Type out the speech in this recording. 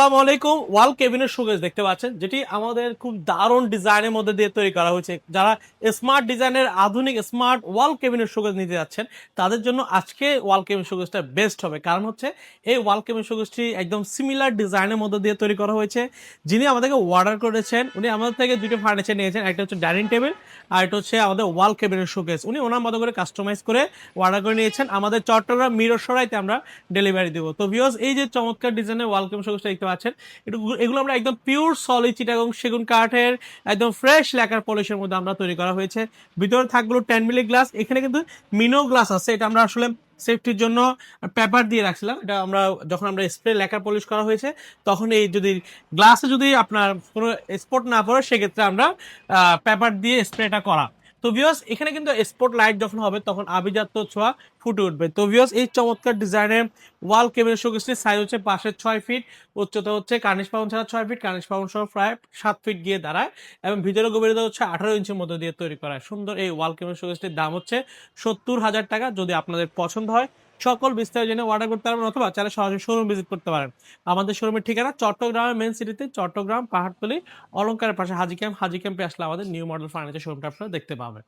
আসসালামু আলাইকুম। ওয়াল কেবিনের শোকেস দেখতে পাচ্ছেন, যেটি আমাদের খুব দারুণ ডিজাইনের মধ্যে দিয়ে তৈরি করা হয়েছে। যারা স্মার্ট ডিজাইনের আধুনিক স্মার্ট ওয়াল কেবিনের শোকেস নিতে যাচ্ছেন, তাদের জন্য আজকে ওয়াল কেবিন শোকেসটা বেস্ট হবে। কারণ হচ্ছে এই ওয়াল কেবিন শোকেসটি একদম সিমিলার ডিজাইনের মধ্যে দিয়ে তৈরি করা হয়েছে। যিনি আমাদেরকে অর্ডার করেছেন, উনি আমাদের থেকে দুটো ফার্নিচার নিয়েছেন। একটা হচ্ছে ডাইনিং টেবিল, আর এটা হচ্ছে আমাদের ওয়াল কেবিনের শোকেস। উনি ওনার মতো করে কাস্টমাইজ করে অর্ডার করে নিয়েছেন। আমাদের চট্টগ্রাম মিরসরাইতে আমরা ডেলিভারি দেবো। তো ভিউয়ার্স, এই যে চমৎকার ডিজাইনের ওয়াল কেবিন শোকেসটা দেখতে পাচ্ছেন, এগুলো আমরা একদম পিওর সলিড চিটাগং সেগুন কাঠের একদম ফ্রেশ ল্যাকার পলিশের মধ্যে আমরা তৈরি করা হয়েছে। ভিতরে থাকলো 10 মিলি গ্লাস। এখানে কিন্তু মিনো গ্লাস আছে, এটা আমরা আসলে সেফটির জন্য পেপার দিয়ে রাখছিলাম। এটা আমরা যখন আমরা স্প্রে ল্যাকার পলিশ করা হয়েছে, তখন এই যদি গ্লাসে যদি আপনার কোনো স্পট না পড়ে, সেক্ষেত্রে আমরা পেপার দিয়ে স্প্রেটা করা। তো ভিউয়ার্স, এখানে কিন্তু স্পট লাইট যখন হবে, তখন আভিজাত্য ছোঁয়া ফুটে উঠবে। তো ভিউয়ার্স, এই চমৎকার ডিজাইনের ওয়াল কেবিনেট শোকেসটির সাইজ হচ্ছে পাশে 6 ফিট, উচ্চতা হচ্ছে কার্নিশ পাউন্ড ছাড়া 6 ফিট, কার্নিশ পাউন্ড সহ প্রায় 7 ফিট গিয়ে দাঁড়ায়, এবং ভিতরে গভীরতা হচ্ছে 18 ইঞ্চির মধ্যে দিয়ে তৈরি করা হয়। সুন্দর এই ওয়াল কেবিনেট শোকেসটির দাম হচ্ছে 70,000 টাকা। যদি আপনাদের পছন্দ হয়, সকল বিস্তারিত জেনে অর্ডার করতে পারবেন, অথবা চাইলে সরাসরি শোরুম ভিজিট করতে পারেন। আমাদের শোরুমের ঠিকানা চট্টগ্রামের মেন সিটিতে, চট্টগ্রাম পাহাড়তলী অলংকারের পাশে হাজি ক্যাম্প। হাজি ক্যাম্পে আসলে আমাদের নিউ মডেল ফার্নিচার শোরুমটা আপনারা দেখতে পাবেন।